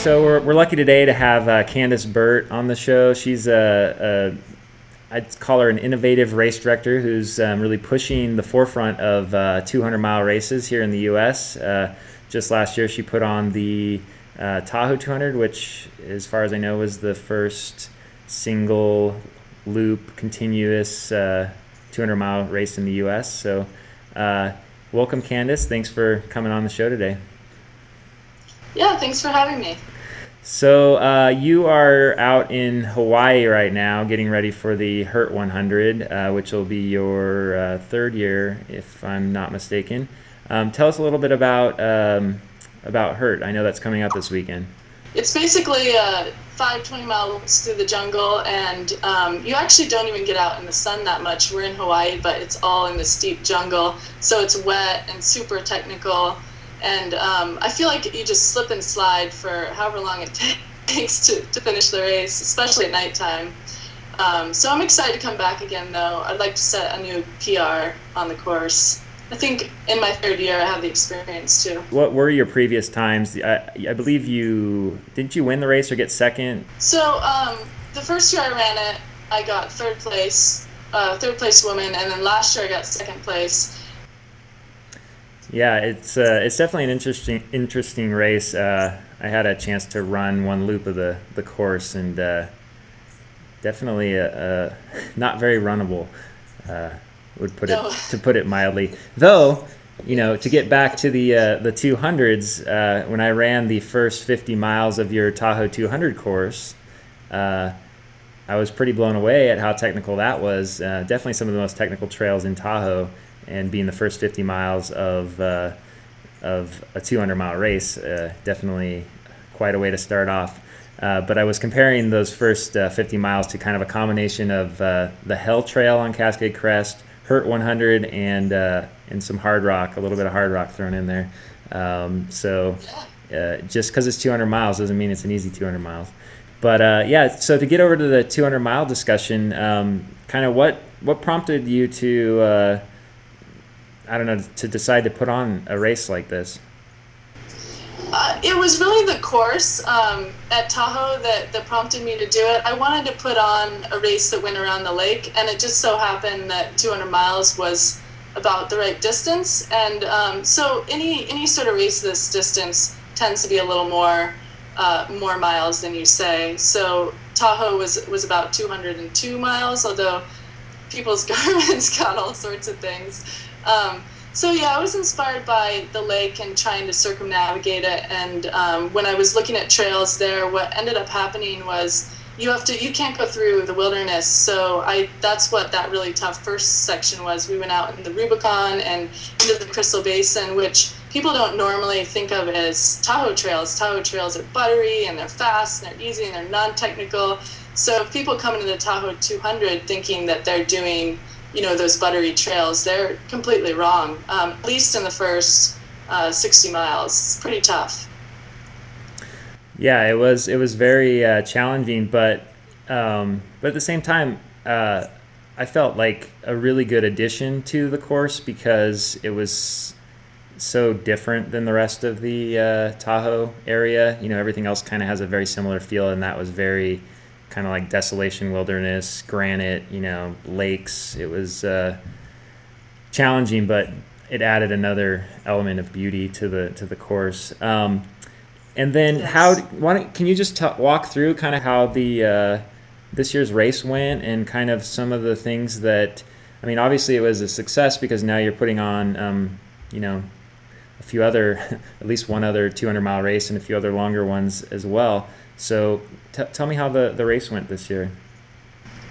So we're lucky today to have Candice Burt on the show. She's I'd call her an innovative race director who's really pushing the forefront of 200-mile races here in the U.S. Just last year, she put on the Tahoe 200, which, as far as I know, was the first single loop continuous 200-mile race in the U.S. So welcome, Candice. Thanks for coming on the show today. Yeah, thanks for having me. So you are out in Hawaii right now getting ready for the Hurt 100, which will be your third year, if I'm not mistaken. Tell us a little bit about Hurt. I know that's coming up this weekend. It's basically 5 20-mile loops through the jungle, and you actually don't even get out in the sun that much. We're in Hawaii, but it's all in this deep jungle, so it's wet and super technical. And I feel like you just slip and slide for however long it takes to finish the race, especially at nighttime. So I'm excited to come back again, though. I'd like to set a new PR on the course. I think in my third year I have the experience, too. What were your previous times? I believe didn't you win the race or get second? So the first year I ran it, I got third place woman, and then last year I got second place. Yeah, it's definitely an interesting race. I had a chance to run one loop of the course, and definitely not very runnable. To put it mildly. Though, to get back to the 200s, when I ran the first 50 miles of your Tahoe 200 course, I was pretty blown away at how technical that was. Definitely some of the most technical trails in Tahoe. And being the first 50 miles of a 200-mile race, definitely quite a way to start off. But I was comparing those first 50 miles to kind of a combination of the Hell Trail on Cascade Crest, Hurt 100, and some hard rock, a little bit of hard rock thrown in there. Just because it's 200 miles doesn't mean it's an easy 200 miles. But so to get over to the 200-mile discussion, kind of what prompted you to to decide to put on a race like this? It was really the course at Tahoe that prompted me to do it. I wanted to put on a race that went around the lake, and it just so happened that 200 miles was about the right distance. And so any sort of race this distance tends to be a little more miles than you say. So Tahoe was about 202 miles, although people's governments got all sorts of things. I was inspired by the lake and trying to circumnavigate it. And when I was looking at trails there, what ended up happening was you can't go through the wilderness. So that's what that really tough first section was. We went out in the Rubicon and into the Crystal Basin, which people don't normally think of as Tahoe trails. Tahoe trails are buttery and they're fast and they're easy and they're non-technical. So if people come into the Tahoe 200 thinking that they're doing those buttery trails, they're completely wrong. At least in the first 60 miles, it's pretty tough. Yeah, it was very challenging, but at the same time, I felt like a really good addition to the course because it was so different than the rest of the Tahoe area. Everything else kind of has a very similar feel, and that was very kind of like desolation, wilderness, granite, lakes. It was challenging, but it added another element of beauty to the course. And then Yes. Can you just walk through kind of how the this year's race went and kind of some of the things that, obviously it was a success because now you're putting on, a few other, at least one other 200-mile race and a few other longer ones as well. So tell me how the race went this year.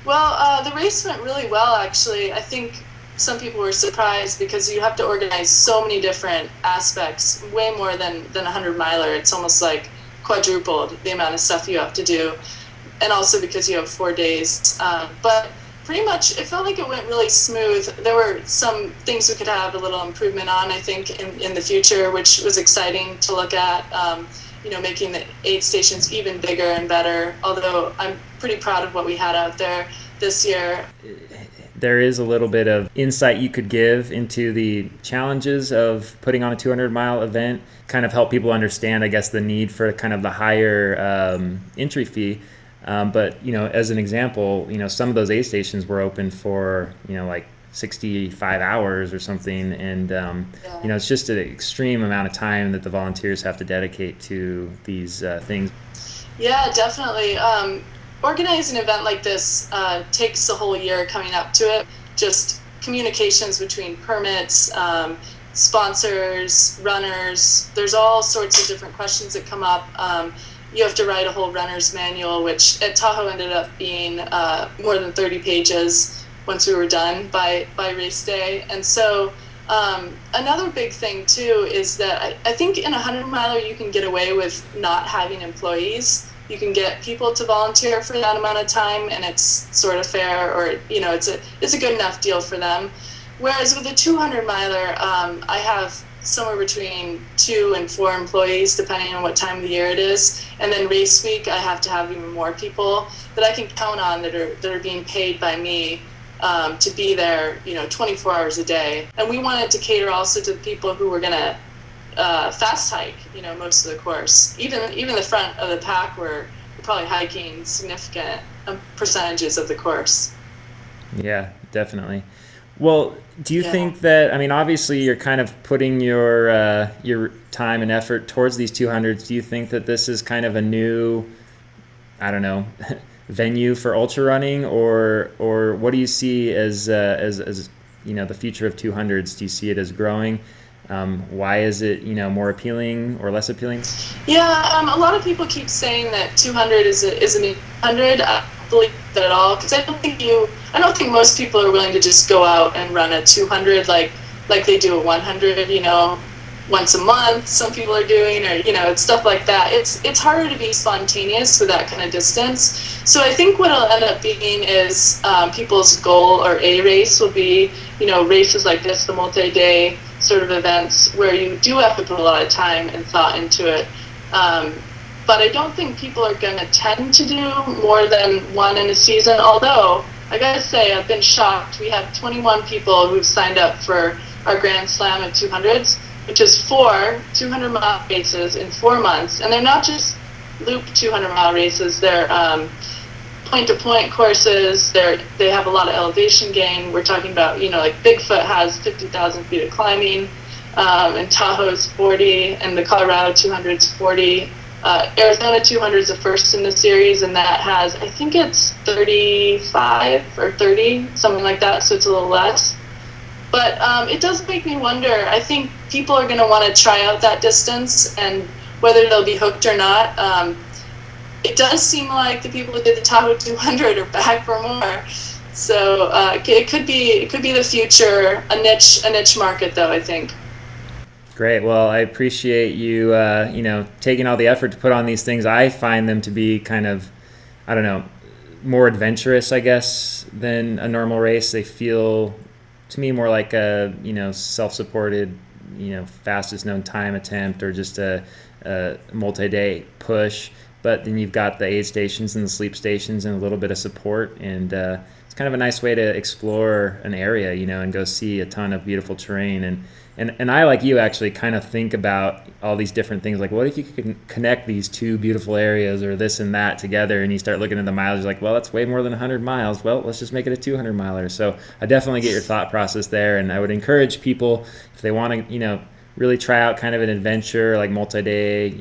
Well, the race went really well, actually. I think some people were surprised because you have to organize so many different aspects, way more than a 100-miler. It's almost like quadrupled the amount of stuff you have to do, and also because you have 4 days. But pretty much it felt like it went really smooth. There were some things we could have a little improvement on, I think, in the future, which was exciting to look at. Making the aid stations even bigger and better, although I'm pretty proud of what we had out there this year. there is a little bit of insight you could give into the challenges of putting on a 200-mile event, kind of help people understand, I guess, the need for kind of the higher entry fee. But, as an example, some of those aid stations were open for, like 65 hours or something. And, it's just an extreme amount of time that the volunteers have to dedicate to these things. Yeah, definitely. Organizing an event like this takes a whole year coming up to it. Just communications between permits, sponsors, runners. There's all sorts of different questions that come up. You have to write a whole runner's manual, which at Tahoe ended up being more than 30 pages once we were done by race day. And so another big thing too is that I think in a 100-miler you can get away with not having employees. You can get people to volunteer for that amount of time, and it's sort of fair, or it's a good enough deal for them. Whereas with a 200-miler, I have somewhere between 2 and 4 employees, depending on what time of the year it is. And then race week, I have to have even more people that I can count on that are being paid by me to be there, 24 hours a day. And we wanted to cater also to the people who were going to fast hike, most of the course. Even the front of the pack were probably hiking significant percentages of the course. Yeah, definitely. Well, do you think that, obviously you're kind of putting your time and effort towards these 200s. Do you think that this is kind of a new, I don't know, venue for ultra running, or what do you see as the future of 200s? Do you see it as growing? Why is it, more appealing or less appealing? Yeah, a lot of people keep saying that 200 is a new 100. I don't believe that at all, because I don't think most people are willing to just go out and run a 200 like they do a 100, once a month. Some people are doing, or stuff like that. It's harder to be spontaneous with that kind of distance. So I think what it'll end up being is people's goal or a race will be, races like this, the multi-day sort of events where you do have to put a lot of time and thought into it. But I don't think people are going to tend to do more than one in a season, although I gotta say I've been shocked. We have 21 people who've signed up for our Grand Slam of 200s, which is 4 200-mile races in 4 months. And they're not just loop 200-mile races, they're point-to-point courses. They have a lot of elevation gain. We're talking about, like Bigfoot has 50,000 feet of climbing, and Tahoe's 40, and the Colorado 200's 40. Arizona 200 is the first in the series, and that has, I think it's 35 or 30, something like that, so it's a little less. But it does make me wonder. I think people are going to want to try out that distance, and whether they'll be hooked or not. It does seem like the people who did the Tahoe 200 are back for more. So it could be the future, a niche market, though, I think. Great. Well, I appreciate you, taking all the effort to put on these things. I find them to be kind of, I don't know, more adventurous, I guess, than a normal race. They feel, to me, more like a, self-supported, fastest known time attempt, or just a multi-day push. But then you've got the aid stations and the sleep stations and a little bit of support. And it's kind of a nice way to explore an area, and go see a ton of beautiful terrain. And I, like you, actually kind of think about all these different things. Like, what if you could connect these two beautiful areas or this and that together, and you start looking at the mileage, like, well, that's way more than 100 miles. Well, let's just make it a 200-miler. So I definitely get your thought process there. And I would encourage people, if they want to, really try out kind of an adventure, like multi-day,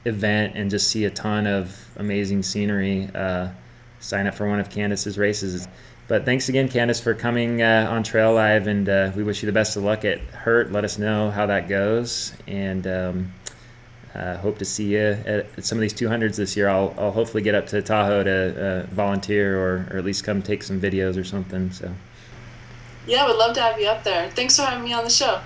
event, and just see a ton of amazing scenery, sign up for one of Candice's races. But thanks again, Candice, for coming on TraiLive, and we wish you the best of luck at Hurt. Let us know how that goes, and hope to see you at some of these 200s this year. I'll hopefully get up to Tahoe to volunteer, or at least come take some videos or something. So yeah, I would love to have you up there. Thanks for having me on the show.